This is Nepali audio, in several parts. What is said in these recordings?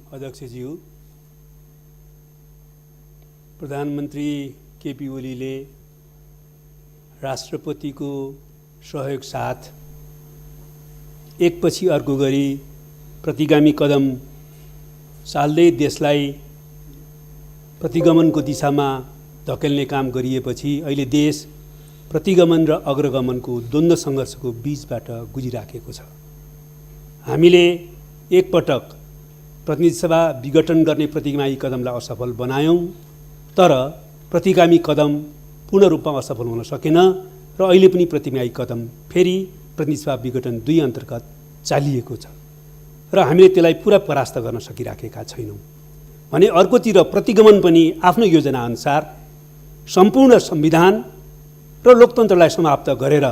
अध्यक्षज्यू, प्रधानमन्त्री केपी ओलीले राष्ट्रपतिको सहयोग साथ एकपछि अर्को गरी प्रतिगामी कदम चाल्दै देशलाई प्रतिगमनको दिशामा धकेल्ने काम गरिएपछि अहिले देश प्रतिगमन र अग्रगमनको द्वन्द्व सङ्घर्षको बीचबाट गुजिराखेको छ। हामीले एकपटक प्रतिनिधि सभा विघटन गर्ने प्रतिगामी कदमलाई असफल बनायौँ, तर प्रतिगामी कदम पूर्ण रूपमा असफल हुन सकेन र अहिले पनि प्रतिगामी कदम फेरि प्रतिनिधि सभा विघटन 2 अन्तर्गत चालिएको छ र हामीले त्यसलाई पुरा परास्त गर्न सकिराखेका छैनौँ भने अर्कोतिर प्रतिगमन पनि आफ्नो योजना अनुसार सम्पूर्ण संविधान र लोकतन्त्रलाई समाप्त गरेर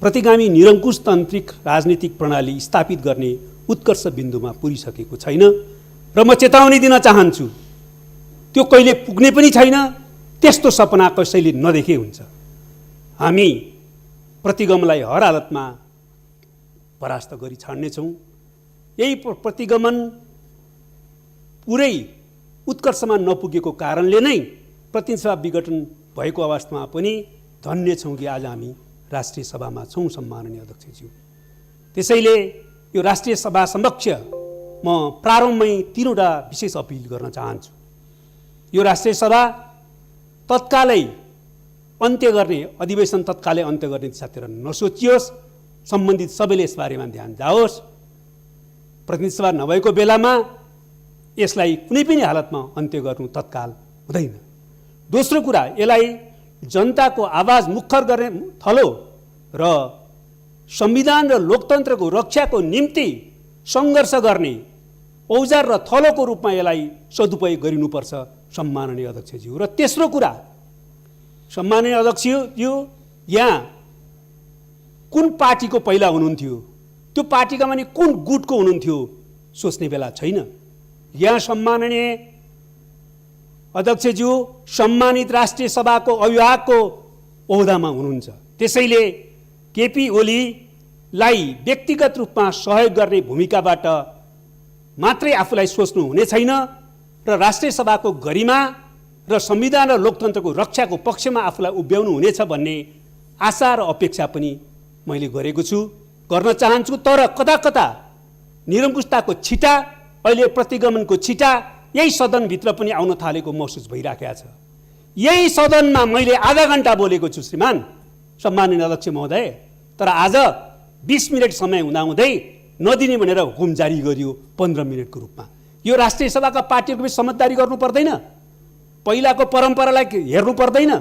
प्रतिगामी निरङ्कुशतान्त्रिक राजनीतिक प्रणाली स्थापित गर्ने उत्कर्ष बिन्दुमा पुगिसकेको छैन र म चेतावनी दिन चाहन्छु, त्यो कहिले पुग्ने पनि छैन। त्यस्तो सपना कसैले नदेखे हुन्छ। हामी प्रतिगमनलाई हर हालतमा परास्त गरी छाड्नेछौँ। यही प्रतिगमन पुरै उत्कर्षमा नपुगेको कारणले नै प्रतिनिधि सभा विघटन भएको अवस्थामा पनि धन्य छौँ कि आज हामी राष्ट्रिय सभामा छौँ सम्माननीय अध्यक्षज्यू। त्यसैले यो राष्ट्रिय सभा समक्ष म प्रारम्भमै 3वटा विशेष अपिल गर्न चाहन्छु। यो राष्ट्रिय सभा तत्कालै अन्त्य गर्ने, अधिवेशन तत्कालै अन्त्य गर्ने दिशातिर नसोचियोस्। सम्बन्धित सबैले यसबारेमा ध्यान जाओस्। प्रतिनिधि सभा नभएको बेलामा यसलाई कुनै पनि हालतमा अन्त्य गर्नु तत्काल हुँदैन। दोस्रो कुरा, यसलाई जनताको आवाज मुखर गर्ने थलो र संविधान र लोकतन्त्रको रक्षाको निम्ति सङ्घर्ष गर्ने औजार र थलोको रूपमा यसलाई सदुपयोग गरिनुपर्छ सम्माननीय अध्यक्षज्यू। र तेस्रो कुरा, सम्माननीय अध्यक्षज्यू, यहाँ कुन पार्टीको पहिला हुनुहुन्थ्यो, त्यो पार्टीका माने कुन गुटको हुनुहुन्थ्यो सोच्ने बेला छैन। यहाँ सम्माननीय अध्यक्षज्यू सम्मानित राष्ट्रिय सभाको अभिभावकको ओहदामा हुनुहुन्छ। त्यसैले केपी ओलीलाई व्यक्तिगत रूपमा सहयोग गर्ने भूमिकाबाट मात्रै आफूलाई सोच्नु हुने छैन र राष्ट्रिय सभाको गरिमा र संविधान र लोकतन्त्रको रक्षाको पक्षमा आफूलाई उभ्याउनु हुनेछ भन्ने आशा र अपेक्षा पनि मैले गरेको छु, गर्न चाहन्छु। तर कता कता निरङ्कुशताको छिटा, अहिले प्रतिगमनको छिटा यही सदनभित्र पनि आउन थालेको महसुस भइराखेको छ। यही सदनमा मैले आधा घण्टा बोलेको छु श्रीमान सम्माननीय अध्यक्ष महोदय, तर आज 20 मिनट समय हुँदाहुँदै नदिने भनेर हुकुम जारी गरियो 15 मिनटको रूपमा। यो राष्ट्रिय सभाका पार्टीहरूको पनि समझदारी गर्नु पर्दैन, पहिलाको परम्परालाई हेर्नु पर्दैन।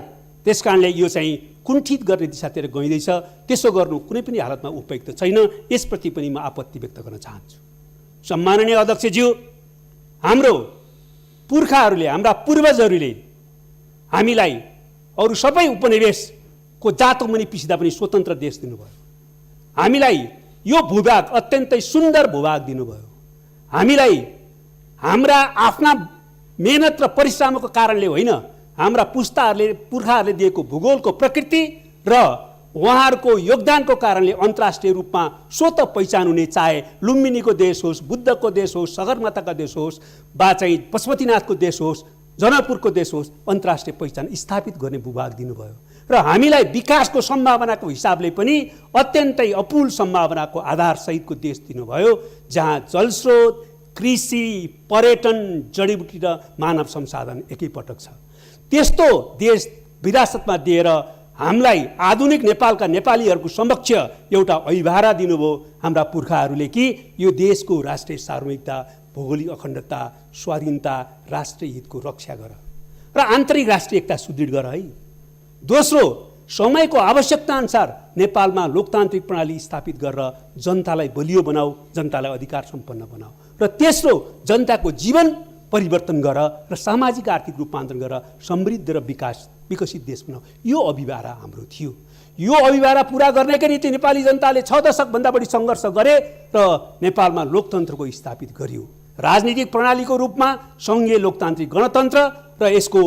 त्यसकारणले यो चाहिँ कुण्ठित गर्ने दिशातिर गइँदैछ। त्यसो गर्नु कुनै पनि हालतमा उपयुक्त छैन। यसप्रति पनि म आपत्ति व्यक्त गर्न चाहन्छु। सम्माननीय अध्यक्षज्यू, हाम्रो पुर्खाहरूले, हाम्रा पूर्वजहरूले हामीलाई अरू सबै उपनिवेशको जातो मुनि पिसिदा पनि स्वतन्त्र देश दिनुभयो। हामीलाई यो भूभाग अत्यन्तै सुन्दर भूभाग दिनुभयो। हामीलाई हाम्रा आफ्ना मेहनत र परिश्रमको कारणले होइन, हाम्रा पुर्खाहरूले दिएको भूगोलको प्रकृति र उहाँहरूको योगदानको कारणले अन्तर्राष्ट्रिय रूपमा स्वतः पहिचान हुने, चाहे लुम्बिनीको देश होस्, बुद्धको देश होस्, सगरमाथाको देश होस्, वा चाहिँ पशुपतिनाथको देश होस्, जनकपुरको देश होस्, अन्तर्राष्ट्रिय पहिचान स्थापित गर्ने भूभाग दिनुभयो। र हामीलाई विकासको सम्भावनाको हिसाबले पनि अत्यन्तै अपुल सम्भावनाको आधारसहितको देश दिनुभयो, जहाँ जलस्रोत, कृषि, पर्यटन, जडीबुटी र मानव संसाधन एकैपटक छ। त्यस्तो देश विरासतमा दिएर हामीलाई आधुनिक नेपालका नेपालीहरूको समक्ष एउटा अभिभारा दिनुभयो हाम्रा पुर्खाहरूले कि यो देशको राष्ट्रिय सार्वभौमिकता, भौगोलिक अखण्डता, स्वाधीनता, राष्ट्रिय हितको रक्षा गर र आन्तरिक राष्ट्रिय एकता सुदृढ गर है। दोस्रो, समयको आवश्यकता अनुसार नेपालमा लोकतान्त्रिक प्रणाली स्थापित गरेर जनतालाई बलियो बनाऊ, जनतालाई अधिकार सम्पन्न बनाऊ। र तेस्रो, जनताको जीवन परिवर्तन गर र सामाजिक आर्थिक रूपान्तरण गर समृद्ध र विकसित देश बनाऊ। यो अभिभारा हाम्रो थियो। यो अभिभारा पूरा गर्नकै निम्ति नेपाली जनताले 6 दशकभन्दा बढी सङ्घर्ष गरे र नेपालमा लोकतन्त्रको स्थापित गरियो। राजनीतिक प्रणालीको रूपमा सङ्घीय लोकतान्त्रिक गणतन्त्र र यसको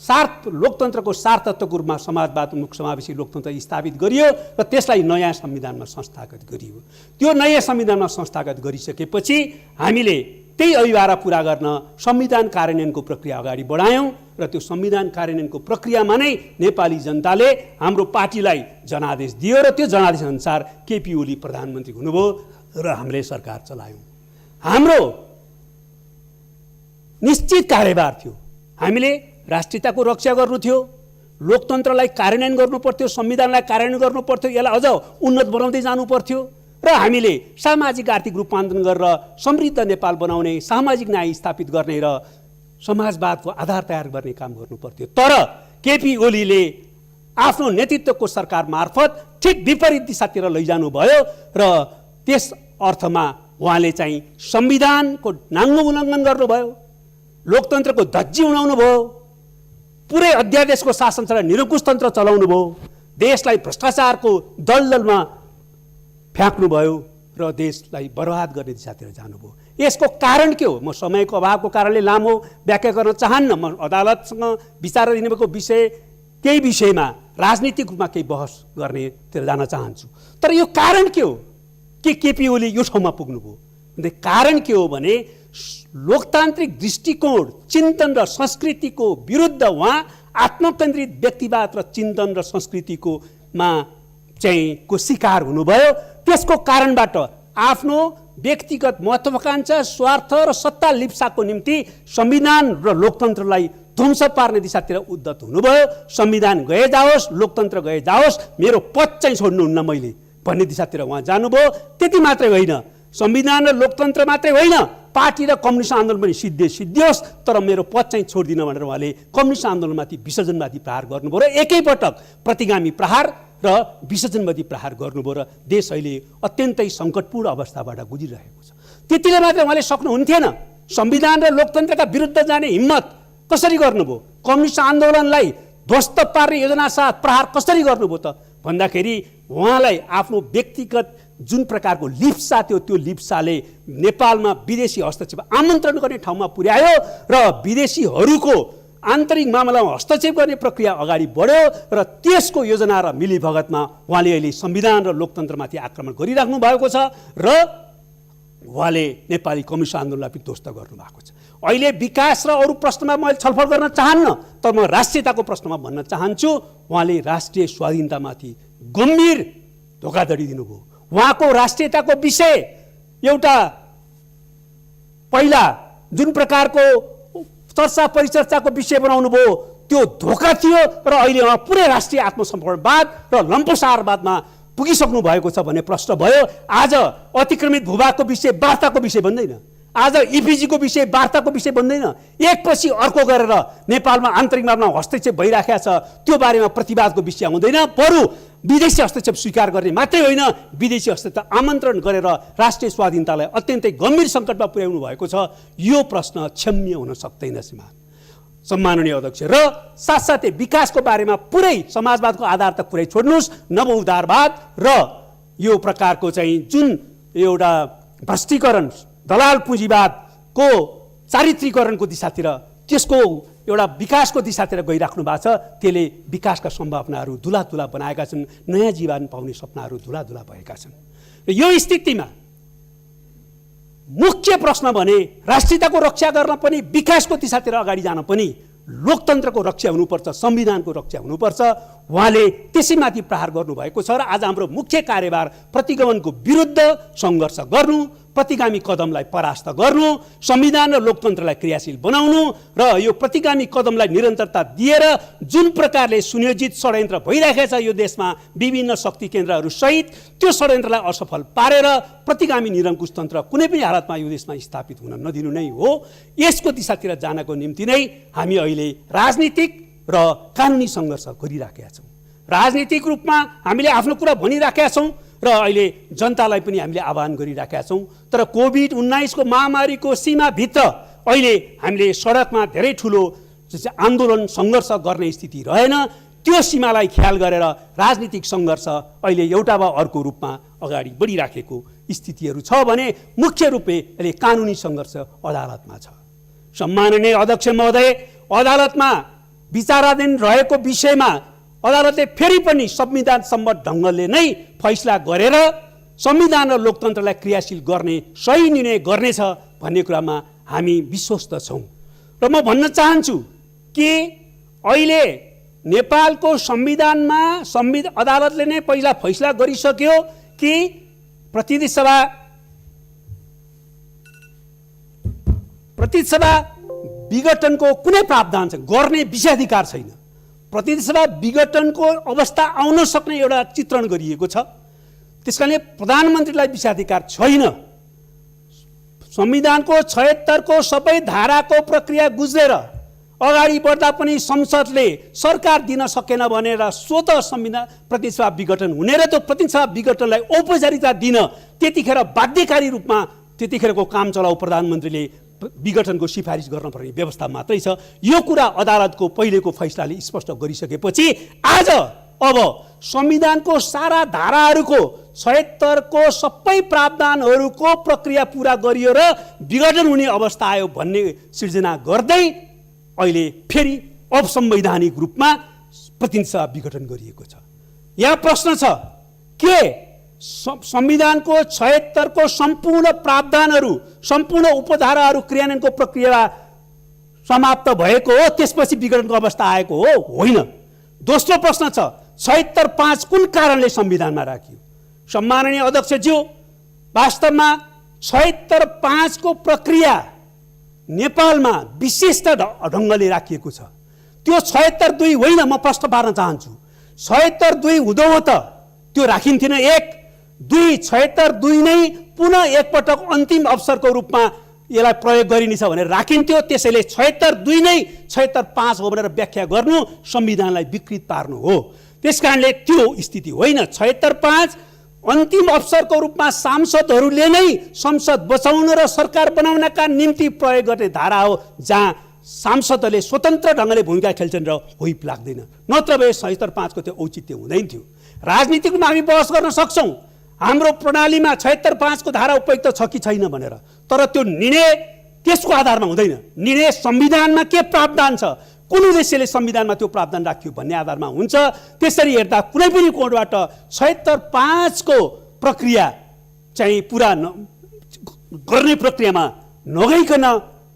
लोकतन्त्रको सार्थत्वको रूपमा समाजवाद उन्मुख समावेशी लोकतन्त्र स्थापित गरियो र त्यसलाई नयाँ संविधानमा संस्थागत गरियो। त्यो नयाँ संविधानमा संस्थागत गरिसकेपछि हामीले त्यही अभिभारा पूरा गर्न संविधान कार्यान्वयनको प्रक्रिया अगाडि बढायौँ र त्यो संविधान कार्यान्वयनको प्रक्रियामा नै नेपाली जनताले हाम्रो पार्टीलाई जनादेश दियो र त्यो जनादेश अनुसार केपी ओली प्रधानमन्त्री हुनुभयो र हामीले सरकार चलायौँ। हाम्रो निश्चित कार्यभार थियो। हामीले राष्ट्रियताको रक्षा गर्नु थियो, लोकतन्त्रलाई कार्यान्वयन गर्नु पर्थ्यो, संविधानलाई कार्यान्वयन गर्नु पर्थ्यो, यसलाई अझ उन्नत बनाउँदै जानु पर्थ्यो र हामीले सामाजिक आर्थिक रूपान्तरण गरेर समृद्ध नेपाल बनाउने, सामाजिक न्याय स्थापित गर्ने र समाजवादको आधार तयार गर्ने काम गर्नु पर्थ्यो। तर केपी ओलीले आफ्नो नेतृत्वको सरकार मार्फत ठिक विपरीत दिशातिर लैजानु भयो र त्यस अर्थमा उहाँले चाहिँ संविधानको नाङ्गो उल्लङ्घन गर्नुभयो, लोकतन्त्रको धज्जी उडाउनु भयो, पुरै अध्यादेशको शासन चलाएर निरङ्कुश तन्त्र चलाउनु भयो, देशलाई भ्रष्टाचारको दलदलमा फ्याँक्नुभयो र देशलाई बर्बाद गर्ने दिशातिर जानुभयो। यसको कारण के हो? म समयको अभावको कारणले लामो व्याख्या गर्न चाहन्न। म अदालतसँग विचाराधीन भएको विषय केही विषयमा राजनीतिक रूपमा केही बहस गर्नेतिर जान चाहन्छु। तर यो कारण के हो कि केपी ओली यो ठाउँमा पुग्नुभयो? कारण के हो भने लोकतान्त्रिक दृष्टिकोण, चिन्तन र संस्कृतिको विरुद्ध उहाँ आत्मकेन्द्रित व्यक्तिवाद र चिन्तन र संस्कृतिको को शिकार हुनुभयो। त्यसको कारणबाट आफ्नो व्यक्तिगत महत्त्वाकांक्षा, स्वार्थ र सत्ता लिप्साको निम्ति संविधान र लोकतन्त्रलाई ध्वंस पार्ने दिशातिर उद्धत हुनुभयो। संविधान गए जाओस्, लोकतन्त्र गए जाओस्, मेरो पद चाहिँ छोड्नुहुन्न मैले भन्ने दिशातिर उहाँ जानुभयो। त्यति मात्रै होइन, संविधान र लोकतन्त्र मात्रै होइन, पार्टी र कम्युनिस्ट आन्दोलन पनि सिद्धियोस्, तर मेरो पद चाहिँ छोड्दिन भनेर उहाँले कम्युनिस्ट आन्दोलनमाथि विसर्जनवादी प्रहार गर्नुभयो र एकैपटक प्रतिगामी प्रहार र विसर्जनवादी प्रहार गर्नुभयो र देश अहिले अत्यन्तै सङ्कटपूर्ण अवस्थाबाट गुजिरहेको छ। त्यतिले मात्रै उहाँले सक्नुहुन्थेन। संविधान र लोकतन्त्रका विरुद्ध जाने हिम्मत कसरी गर्नुभयो? कम्युनिस्ट आन्दोलनलाई ध्वस्त पार्ने योजना साथ प्रहार कसरी गर्नुभयो त भन्दाखेरि उहाँलाई आफ्नो व्यक्तिगत जुन प्रकारको लिप्सा थियो, त्यो लिप्साले नेपालमा विदेशी हस्तक्षेप आमन्त्रण गर्ने ठाउँमा पुर्यायो र विदेशीहरूको आन्तरिक मामलामा हस्तक्षेप गर्ने प्रक्रिया अगाडि बढ्यो र त्यसको योजना र मिलीभगतमा उहाँले अहिले संविधान र लोकतन्त्रमाथि आक्रमण गरिराख्नु भएको छ र उहाँले नेपाली कम्युनिस्ट आन्दोलनलाई पनि ध्वस्त गर्नुभएको छ। अहिले विकास र अरू प्रश्नमा मैले छलफल गर्न चाहन्न, तर म राष्ट्रियताको प्रश्नमा भन्न चाहन्छु, उहाँले राष्ट्रिय स्वाधीनतामाथि गम्भीर धोकाधडी दिनुभयो। उहाँको राष्ट्रियताको विषय एउटा पहिला जुन प्रकारको चर्चा परिचर्चाको विषय बनाउनु भयो त्यो धोका थियो र अहिले उहाँ पुरै राष्ट्रिय आत्मसमर्पणवाद र लम्पसारवादमा पुगिसक्नु भएको छ भन्ने प्रश्न भयो। आज अतिक्रमित भूभागको विषय वार्ताको विषय बन्दैन, आज इपिजीको विषय वार्ताको विषय बन्दैन। एकपछि अर्को गरेर नेपालमा आन्तरिक मामलामा हस्तक्षेप भइराखेको छ, त्यो बारेमा प्रतिवादको विषय आउँदैन। बरु विदेशी हस्तक्षेप स्वीकार गर्ने मात्रै होइन, विदेशी हस्तक्षेप आमन्त्रण गरेर राष्ट्रिय स्वाधीनतालाई अत्यन्तै गम्भीर सङ्कटमा पुर्याउनु भएको छ। यो प्रश्न क्षम्य हुन सक्दैन सम्माननीय अध्यक्ष। र साथसाथै विकासको बारेमा पुरै समाजवादको आधार त पुरै छोड्नुहोस्, नवउदारवाद र यो प्रकारको चाहिँ जुन एउटा भ्रष्टीकरण, दलाल पुँजीवादको चारित्रीकरणको दिशातिर, त्यसको एउटा विकासको दिशातिर गइराख्नु भएको छ। त्यसले विकासका सम्भावनाहरू धुलाधुला बनाएका छन्, नयाँ जीवन पाउने सपनाहरू धुलाधुला भएका छन्। र यो स्थितिमा मुख्य प्रश्न भने राष्ट्रियताको रक्षा गर्न पनि, विकासको दिशातिर अगाडि जान पनि लोकतन्त्रको रक्षा हुनुपर्छ, संविधानको रक्षा हुनुपर्छ। उहाँले त्यसैमाथि प्रहार गर्नुभएको छ र आज हाम्रो मुख्य कार्यभार प्रतिगमनको विरुद्ध सङ्घर्ष गर्नु, प्रतिगामी कदमलाई परास्त गर्नु, संविधान र लोकतन्त्रलाई क्रियाशील बनाउनु र यो प्रतिगामी कदमलाई निरन्तरता दिएर जुन प्रकारले सुनियोजित षड्यन्त्र भइरहेको छ यो देशमा विभिन्न शक्ति केन्द्रहरू सहित, त्यो षड्यन्त्रलाई असफल पारेर प्रतिगामी निरङ्कुश तन्त्र कुनै पनि हालतमा यो देशमा स्थापित हुन नदिनु नै हो। यसको दिशातिर जानको निम्ति नै हामी अहिले राजनीतिक र कानुनी सङ्घर्ष गरिराखेका छौँ। राजनीतिक रूपमा हामीले आफ्नो कुरा भनिराखेका छौँ र अहिले जनतालाई पनि हामीले आह्वान गरिराखेका छौँ। तर कोभिड-19 को महामारीको सीमाभित्र अहिले हामीले सडकमा धेरै ठुलो आन्दोलन सङ्घर्ष गर्ने स्थिति रहेन। त्यो सीमालाई ख्याल गरेर राजनीतिक सङ्घर्ष अहिले एउटा वा अर्को रूपमा अगाडि बढिराखेको स्थितिहरू छ भने मुख्य रूपले अहिले कानुनी सङ्घर्ष अदालतमा छ। सम्माननीय अध्यक्ष महोदय, अदालतमा विचाराधीन रहेको विषयमा अदालतले फेरि पनि संविधान सम्मत ढङ्गले नै फैसला गरेर संविधान र लोकतन्त्रलाई क्रियाशील गर्ने सही निर्णय गर्नेछ भन्ने कुरामा हामी विश्वस्त छौँ। र म भन्न चाहन्छु कि अहिले नेपालको संविधानमा अदालतले नै पहिला फैसला गरिसक्यो कि प्रतिनिधि सभा विघटनको कुनै प्रावधान छैन, गर्ने विषयाधिकार छैन। प्रतिनिधि सभा विघटनको अवस्था आउन सक्ने एउटा चित्रण गरिएको छ। त्यसकारणले प्रधानमन्त्रीलाई विषयाधिकार छैन। संविधानको 76 को सबै धाराको प्रक्रिया गुज्रेर अगाडि बढ्दा पनि संसदले सरकार दिन सकेन भनेर स्वतः संविधान प्रतिनिधि सभा विघटन हुने र त्यो प्रतिनिधि सभा विघटनलाई औपचारिकता दिन त्यतिखेर बाध्यकारी रूपमा त्यतिखेरको काम चलाउ प्रधानमन्त्रीले विघटनको सिफारिस गर्न पर्ने व्यवस्था मात्रै छ। यो कुरा अदालतको पहिलेको फैसलाले स्पष्ट गरिसकेपछि आज अब संविधानको सारा धाराहरूको 76 को सबै प्रावधानहरूको प्रक्रिया पूरा गरियो र विघटन हुने अवस्था आयो भन्ने सिर्जना गर्दै अहिले फेरि असंवैधानिक रूपमा प्रतिनिधि सभा विघटन गरिएको छ। यहाँ प्रश्न छ के संविधानको 76 को सम्पूर्ण प्रावधानहरू सम्पूर्ण उपधाराहरू क्रियान्वयनको प्रक्रिया समाप्त भएको हो त्यसपछि विघटनको अवस्था आएको हो? होइन। दोस्रो प्रश्न छ 76(5) कुन कारणले संविधानमा राखियो? सम्माननीय अध्यक्षज्यू, वास्तवमा 76(5) को प्रक्रिया नेपालमा विशिष्ट ढङ्गले राखिएको छ। त्यो 76(2) होइन। म प्रश्न पार्न चाहन्छु 76(2) हुँदो हो त त्यो राखिन्थेन। 1, 2 76(2) नै पुनः एकपटक अन्तिम अवसरको रूपमा यसलाई प्रयोग गरिनेछ भनेर राखिन्थ्यो। त्यसैले 76(2) नै 76(5) हो भनेर व्याख्या गर्नु संविधानलाई विकृत पार्नु हो। त्यसकारणले त्यो स्थिति होइन। 76(5) अन्तिम अवसरको रूपमा सांसदहरूले नै संसद बचाउन र सरकार बनाउनका निम्ति प्रयोग गर्ने धारा हो, जहाँ सांसदहरूले स्वतन्त्र ढङ्गले भूमिका खेल्छन् र व्हिप लाग्दैन। नत्र भए 76(5) को त्यो औचित्य हुँदैन थियो। राजनीतिक रूपमा हामी बहस गर्न सक्छौँ हाम्रो प्रणालीमा 76(5) को धारा उपयुक्त छ कि छैन भनेर, तर त्यो निर्णय त्यसको आधारमा हुँदैन। निर्णय संविधानमा के प्रावधान छ, कुन उद्देश्यले संविधानमा त्यो प्रावधान राखियो भन्ने आधारमा हुन्छ। त्यसरी हेर्दा कुनै पनि कोणबाट 76(5) को प्रक्रिया चाहिँ पुरा गर्ने प्रक्रियामा नगइकन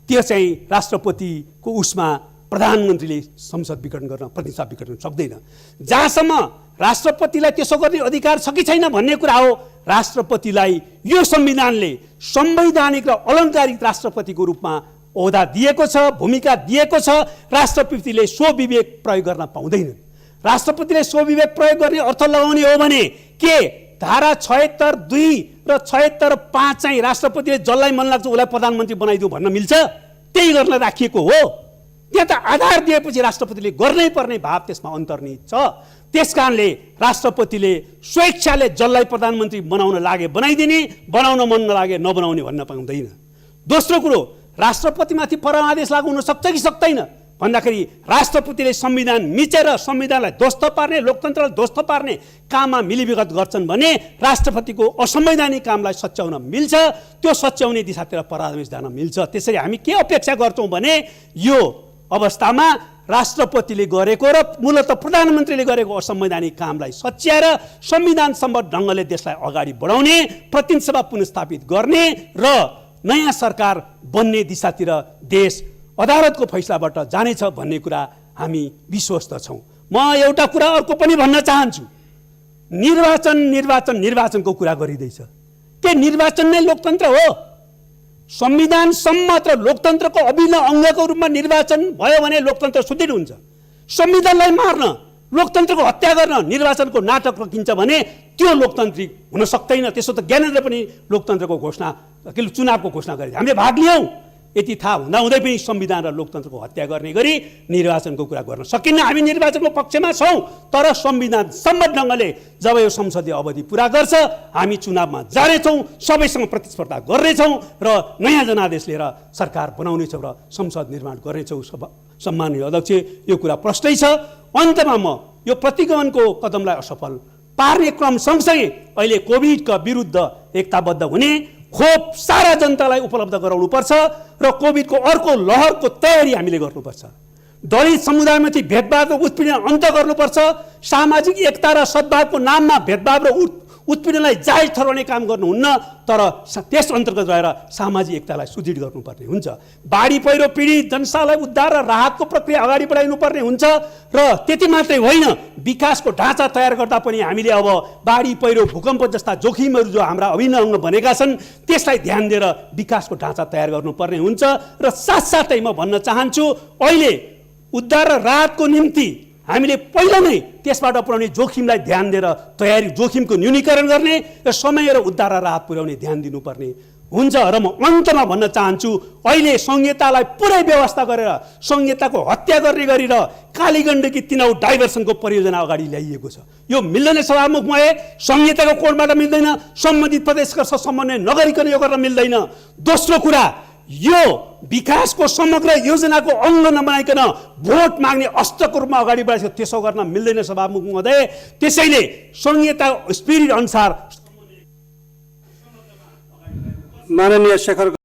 त्यो चाहिँ राष्ट्रपतिको उसमा प्रधानमन्त्रीले संसद विघटन गर्न प्रतिनिधि सभा विघटन सक्दैन। जहाँसम्म राष्ट्रपतिलाई त्यसो गर्ने अधिकार छ कि छैन भन्ने कुरा हो, राष्ट्रपतिलाई यो संविधानले संवैधानिक र अलङ्कारिक राष्ट्रपतिको रूपमा ओहदा दिएको छ, भूमिका दिएको छ। राष्ट्रपतिले स्वविवेक प्रयोग गर्न पाउँदैनन्। राष्ट्रपतिले स्वविवेक प्रयोग गर्ने अर्थ लगाउने हो भने के धारा 76(2) र 76(5) चाहिँ राष्ट्रपतिले जसलाई मन लाग्छ उसलाई प्रधानमन्त्री बनाइदियो भन्न मिल्छ? त्यही गर्न राखिएको हो। त्यहाँ त आधार दिएपछि राष्ट्रपतिले गर्नै पर्ने भाव त्यसमा अन्तर्निहित छ। त्यसकारणले राष्ट्रपतिले स्वेच्छाले जसलाई प्रधानमन्त्री बनाउन लागे बनाइदिने, बनाउन मन नलागे नबनाउने भन्न पाउँदैन। दोस्रो कुरो, राष्ट्रपतिमाथि परमादेश लागू हुन सक्छ कि सक्दैन भन्दाखेरि राष्ट्रपतिले संविधान मिचेर संविधानलाई ध्वस्त पार्ने, लोकतन्त्रलाई ध्वस्त पार्ने काममा मिलीभगत गर्छन् भने राष्ट्रपतिको असंवैधानिक कामलाई सच्याउन मिल्छ। त्यो सच्याउने दिशातिर परमादेश जान मिल्छ। त्यसरी हामी के अपेक्षा गर्छौँ भने यो अवस्थामा राष्ट्रपतिले गरेको र मूलतः प्रधानमन्त्रीले गरेको असंवैधानिक कामलाई सच्याएर संविधान सम्बद्ध ढङ्गले देशलाई अगाडि बढाउने, प्रतिनिधि सभा पुनर्स्थापित गर्ने र नयाँ सरकार बन्ने दिशातिर देश अदालतको फैसलाबाट जानेछ भन्ने कुरा हामी विश्वस्त छौँ। म एउटा कुरा अर्को पनि भन्न चाहन्छु। निर्वाचनको कुरा गरिँदैछ। के निर्वाचन नै लोकतन्त्र हो? संविधान सम्मत र लोकतन्त्रको अभिन्न अङ्गको रूपमा निर्वाचन भयो भने लोकतन्त्र सुदृढ हुन्छ। संविधानलाई मार्न, लोकतन्त्रको हत्या गर्न निर्वाचनको नाटक रोकिन्छ भने त्यो लोकतान्त्रिक हुन सक्दैन। त्यसो त ज्ञानेन्द्र पनि लोकतन्त्रको घोषणा चुनावको घोषणा गरे, हामीले भाग लियौँ। यति थाहा हुँदाहुँदै पनि संविधान र लोकतन्त्रको हत्या गर्ने गरी निर्वाचनको कुरा गर्न सकिन्न। हामी निर्वाचनको पक्षमा छौँ, तर संविधान सम्मत ढङ्गले जब यो संसदीय अवधि पुरा गर्छ हामी चुनावमा जानेछौँ, सबैसँग प्रतिस्पर्धा गर्नेछौँ र नयाँ जनादेश लिएर सरकार बनाउनेछौँ र संसद निर्माण गर्नेछौँ। सम्माननीय अध्यक्ष, यो कुरा प्रष्टै छ। अन्तमा म यो प्रतिगमनको कदमलाई असफल पार्ने क्रम सँगसँगै अहिले कोभिडका विरुद्ध एकताबद्ध हुने, खोप सारा जनतालाई उपलब्ध गराउनुपर्छ र कोभिडको अर्को लहरको तयारी हामीले गर्नुपर्छ। दलित समुदायमाथि भेदभाव र उत्पीडन अन्त गर्नुपर्छ। सामाजिक एकता र सद्भावको नाममा भेदभाव र उत्पीडनलाई जायज ठहराउने काम गर्नुहुन्न, तर त्यस अन्तर्गत रहेर सामाजिक एकतालाई सुदृढ गर्नुपर्ने हुन्छ। बाढी पहिरो पीडित जनतालाई उद्धार र राहतको प्रक्रिया अगाडि बढाइनुपर्ने हुन्छ र त्यति मात्रै होइन, विकासको ढाँचा तयार गर्दा पनि हामीले अब बाढी पहिरो भूकम्प जस्ता जोखिमहरू जो हाम्रा अभिन्न अङ्ग बनेका छन् त्यसलाई ध्यान दिएर विकासको ढाँचा तयार गर्नुपर्ने हुन्छ। र साथसाथै म भन्न चाहन्छु, अहिले उद्धार र राहतको निम्ति हामीले पहिला नै त्यसबाट पुर्याउने जोखिमलाई ध्यान दिएर तयारी जोखिमको न्यूनीकरण गर्ने र समय र उद्धार र राहत पुर्याउने ध्यान दिनुपर्ने हुन्छ। र म अन्तमा भन्न चाहन्छु, अहिले संहितालाई पुरै व्यवस्था गरेर संहिताको हत्या गर्ने गरेर कालीगण्डकी तिनौ डाइभर्सनको परियोजना अगाडि ल्याइएको छ। यो मिल्दैन सभामुख महोदय, संहिताको कोडबाट मिल्दैन, सम्बन्धित प्रदेशका समन्वय नगरिकन यो गर्न मिल्दैन। दोस्रो कुरा, यो विकासको समग्र योजनाको अङ्ग नबनाइकन भोट माग्ने अस्त्रको रूपमा अगाडि बढाएको त्यसो गर्न मिल्दैन सभामुख महोदय। त्यसैले संहिता स्पिरिट अनुसार माननीय शेखर